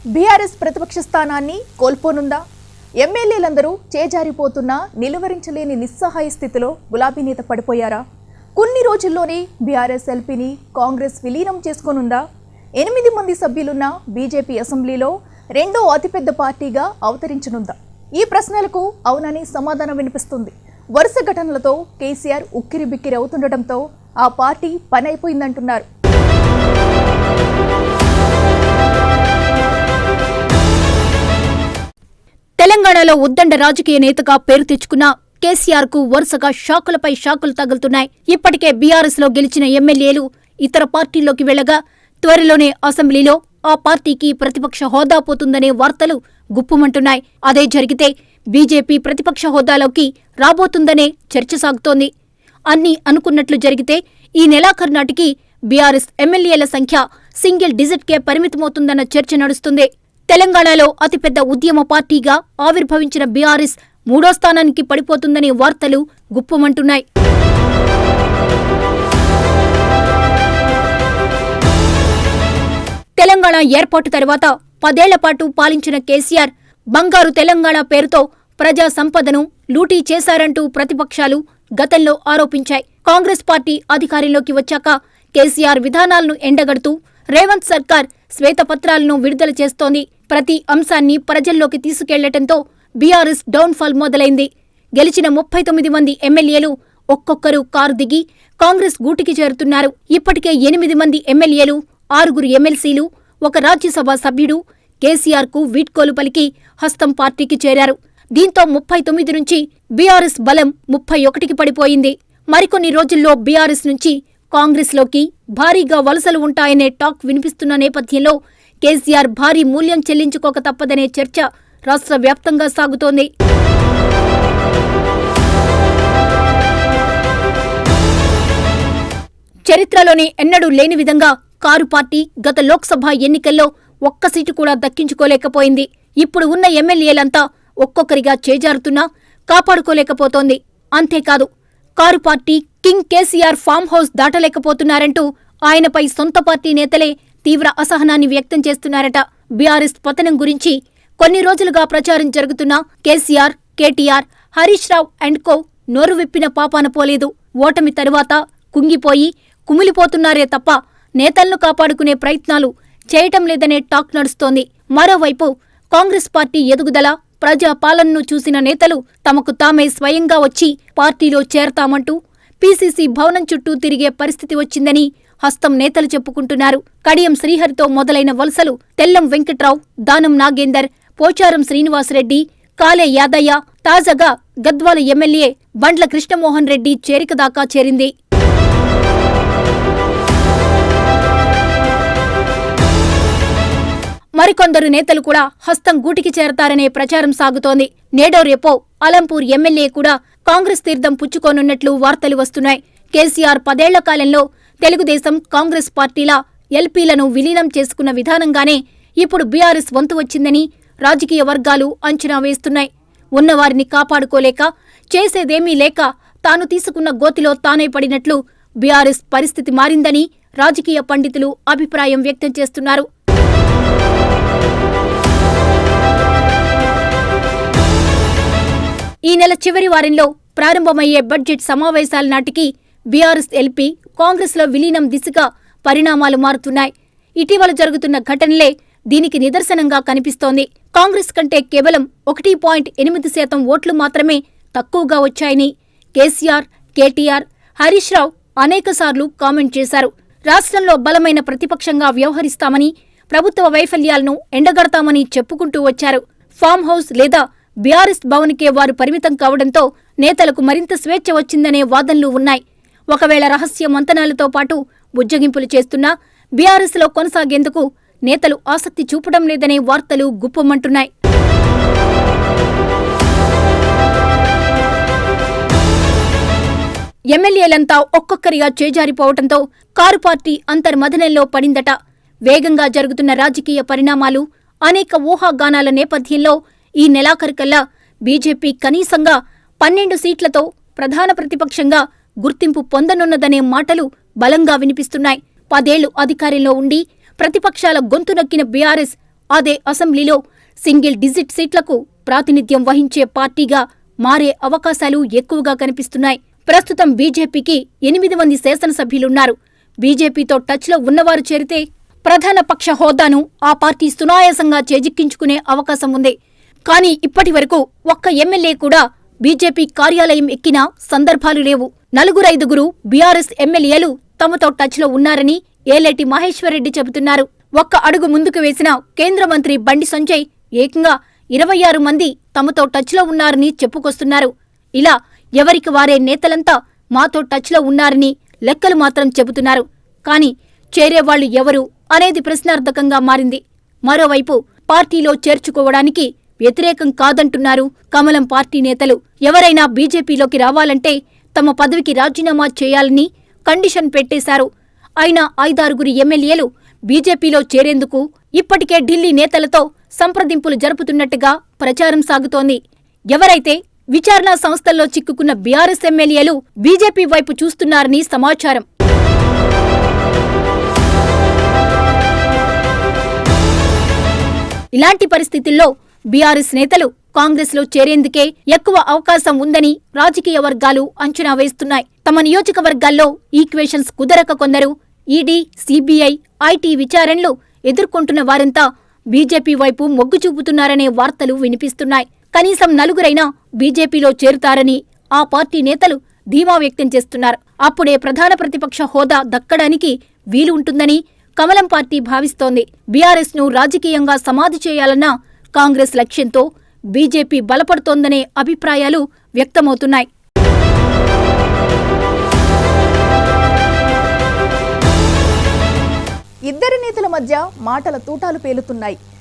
BRS ప్రతిపక్ష స్థానాన్ని కోల్పోనుందా? ఎమ్మెల్యేలందరూ చేజారిపోతున్నా నిలువరించలేని నిస్సహాయ స్థితిలో గులాబీ నేత పడిపోయారా? కొన్ని రోజుల్లోనే బీఆర్ఎస్ ఎల్పీని కాంగ్రెస్ విలీనం చేసుకోనుందా? 8 మంది సభ్యులున్న బీజేపీ అసెంబ్లీలో రెండో అతిపెద్ద పార్టీగా అవతరించనుందా? ఈ ప్రశ్నలకు అవునని సమాధానం వినిపిస్తుంది. వరుస ఘటనలతో కేసీఆర్ ఉక్కిరిబిక్కిరి అవుతుండటంతో ఆ పార్టీ పని అయిపోయిందంటున్నారు. తెలంగాణలో ఉద్దండ రాజకీయ నేతగా పేరు తెచ్చుకున్న కేసీఆర్ కు వరుసగా షాకులపై షాకులు తగులుతున్నాయి. ఇప్పటికే బీఆర్ఎస్ లో గెలిచిన ఎమ్మెల్యేలు ఇతర పార్టీల్లోకి వెళ్లగా త్వరలోనే అసెంబ్లీలో ఆ పార్టీకి ప్రతిపక్ష హోదా పోతుందనే వార్తలు గుప్పుమంటున్నాయి. అదే జరిగితే బీజేపీ ప్రతిపక్ష హోదాలోకి రాబోతుందనే చర్చ సాగుతోంది. అన్నీ అనుకున్నట్లు జరిగితే ఈ నెలాఖరు నాటికి బీఆర్ఎస్ ఎమ్మెల్యేల సంఖ్య సింగిల్ డిజిట్కే పరిమితమవుతుందన్న చర్చ నడుస్తుంది. తెలంగాణలో అతిపెద్ద ఉద్యమ పార్టీగా ఆవిర్భవించిన బీఆర్ఎస్ 3వ స్థానానికి పడిపోతుందనే వార్తలు గుప్పమంటున్నాయి. తెలంగాణ ఏర్పాటు తర్వాత 10 ఏళ్ల పాటు పాలించిన కేసీఆర్ బంగారు తెలంగాణ పేరుతో ప్రజా సంపదను లూటీ చేశారంటూ ప్రతిపక్షాలు గతంలో ఆరోపించాయి. కాంగ్రెస్ పార్టీ అధికారంలోకి వచ్చాక కేసీఆర్ విధానాలను ఎండగడుతూ రేవంత్ సర్కార్ శ్వేతపత్రాలను విడుదల చేస్తోంది. ప్రతి అంశాన్ని ప్రజల్లోకి తీసుకెళ్లటంతో బీఆర్ఎస్ డౌన్ఫాల్ మొదలైంది. గెలిచిన 39 మంది ఎమ్మెల్యేలు ఒక్కొక్కరు కారు దిగి కాంగ్రెస్ గూటికి చేరుతున్నారు. ఇప్పటికే 8 మంది ఎమ్మెల్యేలు, 6 ఎమ్మెల్సీలు, 1 రాజ్యసభ సభ్యుడు కేసీఆర్ కు వీడ్కోలు పలికి హస్తం పార్టీకి చేరారు. దీంతో 39 నుంచి బీఆర్ఎస్ బలం 31కి పడిపోయింది. మరికొన్ని రోజుల్లో బీఆర్ఎస్ నుంచి కాంగ్రెస్లోకి భారీగా వలసలు ఉంటాయనే టాక్ వినిపిస్తున్న నేపథ్యంలో కేసీఆర్ భారీ మూల్యం చెల్లించుకోక తప్పదనే చర్చ రాష్ట్ర వ్యాప్తంగా సాగుతోంది. చరిత్రలోనే ఎన్నడూ లేని విధంగా కారు పార్టీ గత లోక్సభ ఎన్నికల్లో ఒక్క సీటు కూడా దక్కించుకోలేకపోయింది. ఇప్పుడు ఉన్న ఎమ్మెల్యేలంతా ఒక్కొక్కరిగా చేజారుతున్నా కాపాడుకోలేకపోతోంది. అంతేకాదు, car party king KCR farm house దాటలేకపోతున్నారంటూ ఆయనపై సొంత పార్టీ నేతలే తీవ్ర అసహనాన్ని వ్యక్తం చేస్తున్నారట. బీఆర్ఎస్ పతనం గురించి కొన్ని రోజులుగా ప్రచారం జరుగుతున్న కేసీఆర్, కేటీఆర్, హరీష్ రావు అండ్ కో నోరు విప్పిన పాపాన పోలేదు. ఓటమి తరువాత కుంగిపోయి కుమిలిపోతున్నారే తప్ప నేతలను కాపాడుకునే ప్రయత్నాలు చేయటం లేదనే టాక్ నడుస్తోంది. మరోవైపు కాంగ్రెస్ పార్టీ ఎదుగుదల, ప్రజా పాలనను చూసిన నేతలు తమకు తామే స్వయంగా వచ్చి పార్టీలో చేరతామంటూ పీసీసీ భవనం చుట్టూ తిరిగే పరిస్థితి వచ్చిందని హస్తం నేతలు చెప్పుకుంటున్నారు. కడియం శ్రీహరితో మొదలైన వలసలు తెల్లం వెంకట్రావు, దానం నాగేందర్, పోచారం శ్రీనివాసరెడ్డి, కాలే యాదయ్య, తాజాగా గద్వాల ఎమ్మెల్యే బండ్ల కృష్ణమోహన్ రెడ్డి చేరిక దాకా చేరింది. మరికొందరు నేతలు కూడా హస్తం గూటికి చేరతారనే ప్రచారం సాగుతోంది. నేడో రేపో అలంపూర్ ఎమ్మెల్యే కూడా కాంగ్రెస్ తీర్థం పుచ్చుకోనున్నట్లు వార్తలు వస్తున్నాయి. కేసీఆర్ 10 ఏళ్ల కాలంలో తెలుగుదేశం, కాంగ్రెస్ పార్టీల ఎల్పీలను విలీనం చేసుకున్న విధానంగానే ఇప్పుడు బీఆర్ఎస్ వంతు వచ్చిందని రాజకీయ వర్గాలు అంచనా వేస్తున్నాయి. ఉన్నవారిని కాపాడుకోలేక, చేసేదేమీ లేక తాను తీసుకున్న గోతిలో తానే పడినట్లు బీఆర్ఎస్ పరిస్థితి మారిందని రాజకీయ పండితులు అభిప్రాయం వ్యక్తం చేస్తున్నారు. ఈ నెల చివరి వారంలో ప్రారంభమయ్యే బడ్జెట్ సమావేశాల నాటికి బీఆర్ఎస్ ఎల్పీ కాంగ్రెస్లో విలీనం దిశగా పరిణామాలు మారుతున్నాయి. ఇటీవల జరుగుతున్న ఘటనలే దీనికి నిదర్శనంగా కనిపిస్తోంది. కాంగ్రెస్ కంటే కేవలం 1.8% ఓట్లు మాత్రమే తక్కువగా వచ్చాయని కేసీఆర్, కేటీఆర్, హరీష్ రావు అనేకసార్లు కామెంట్ చేశారు. రాష్ట్రంలో బలమైన ప్రతిపక్షంగా వ్యవహరిస్తామని, ప్రభుత్వ వైఫల్యాలను ఎండగడతామని చెప్పుకుంటూ వచ్చారు. ఫామ్ హౌస్ లేదా బీఆర్ఎస్ భవన్కే వారు పరిమితం కావడంతో నేతలకు మరింత స్వేచ్ఛ వచ్చిందనే వాదనలు ఉన్నాయి. ఒకవేళ రహస్య మంతనాలతో పాటు బుజ్జగింపులు చేస్తున్నా బీఆర్ఎస్లో కొనసాగేందుకు నేతలు ఆసక్తి చూపడం లేదనే వార్తలు గుప్పమంటున్నాయి. ఎమ్మెల్యేలంతా ఒక్కొక్కరిగా చేజారిపోవడంతో కారు పార్టీ అంతర్మథనంలో పడిందట. వేగంగా జరుగుతున్న రాజకీయ పరిణామాలు, అనేక ఊహాగానాల నేపథ్యంలో ఈ నెలాఖరుకల్లా బీజేపీ కనీసంగా 12 సీట్లతో ప్రధాన ప్రతిపక్షంగా గుర్తింపు పొందనున్నదనే మాటలు బలంగా వినిపిస్తున్నాయి. 10 ఏళ్లు అధికారంలో ఉండి ప్రతిపక్షాల గొంతు నొక్కిన బీఆర్ఎస్ అదే అసెంబ్లీలో సింగిల్ డిజిట్ సీట్లకు ప్రాతినిధ్యం వహించే పార్టీగా మారే అవకాశాలు ఎక్కువగా కనిపిస్తున్నాయి. ప్రస్తుతం బీజేపీకి 8 మంది శాసనసభ్యులున్నారు. బీజేపీతో టచ్లో ఉన్నవారు చేరితే ప్రధాన పక్ష హోదాను ఆ పార్టీ సునాయాసంగా చేజిక్కించుకునే అవకాశం ఉంది. కానీ ఇప్పటి వరకు ఒక్క ఎమ్మెల్యే కూడా బీజేపీ కార్యాలయం ఎక్కిన సందర్భాలు లేవు. 4-5 బీఆర్ఎస్ ఎమ్మెల్యేలు తమతో టచ్లో ఉన్నారని ఏలేటి మహేశ్వర్రెడ్డి చెబుతున్నారు. ఒక్క అడుగు ముందుకు వేసిన కేంద్ర మంత్రి బండి సంజయ్ ఏకంగా 26 మంది తమతో టచ్లో ఉన్నారని చెప్పుకొస్తున్నారు. ఇలా ఎవరికి వారే నేతలంతా మాతో టచ్లో ఉన్నారని లెక్కలు మాత్రం చెబుతున్నారు. కానీ చేరేవాళ్లు ఎవరు అనేది ప్రశ్నార్థకంగా మారింది. మరోవైపు పార్టీలో చేర్చుకోవడానికి వ్యతిరేకం కాదంటున్నారు కమలం పార్టీ నేతలు. ఎవరైనా బీజేపీలోకి రావాలంటే తమ పదవికి రాజీనామా చేయాలని కండిషన్ పెట్టేశారు. అయినా 5-6 ఎమ్మెల్యేలు బీజేపీలో చేరేందుకు ఇప్పటికే ఢిల్లీ నేతలతో సంప్రదింపులు జరుపుతున్నట్టుగా ప్రచారం సాగుతోంది. ఎవరైతే విచారణా సంస్థల్లో చిక్కుకున్న బీఆర్ఎస్ ఎమ్మెల్యేలు బీజేపీ వైపు చూస్తున్నారని సమాచారం. ఇలాంటి పరిస్థితుల్లో బీఆర్ఎస్ నేతలు కాంగ్రెస్లో చేరేందుకే ఎక్కువ అవకాశం ఉందని రాజకీయ వర్గాలు అంచనా వేస్తున్నాయి. తమ నియోజకవర్గాల్లో ఈక్వేషన్స్ కుదరక కొందరు ఈడీ, సీబీఐ, ఐటీ విచారణలు ఎదుర్కొంటున్న వారంతా బీజేపీ వైపు మొగ్గు చూపుతున్నారనే వార్తలు వినిపిస్తున్నాయి. కనీసం 4 బీజేపీలో చేరుతారని ఆ పార్టీ నేతలు ధీమా వ్యక్తం చేస్తున్నారు. అప్పుడే ప్రధాన ప్రతిపక్ష హోదా దక్కడానికి వీలు ఉంటుందని కమలం పార్టీ భావిస్తోంది. బీఆర్ఎస్ ను రాజకీయంగా సమాధి చేయాలన్న కాంగ్రెస్ లక్ష్యంతో బీజేపీ బలపడుతోందనే అభిప్రాయాలు వ్యక్తమవుతున్నాయి. ఇద్దరి నేతల మధ్య మాటల తూటాలు పేలుతున్నాయి.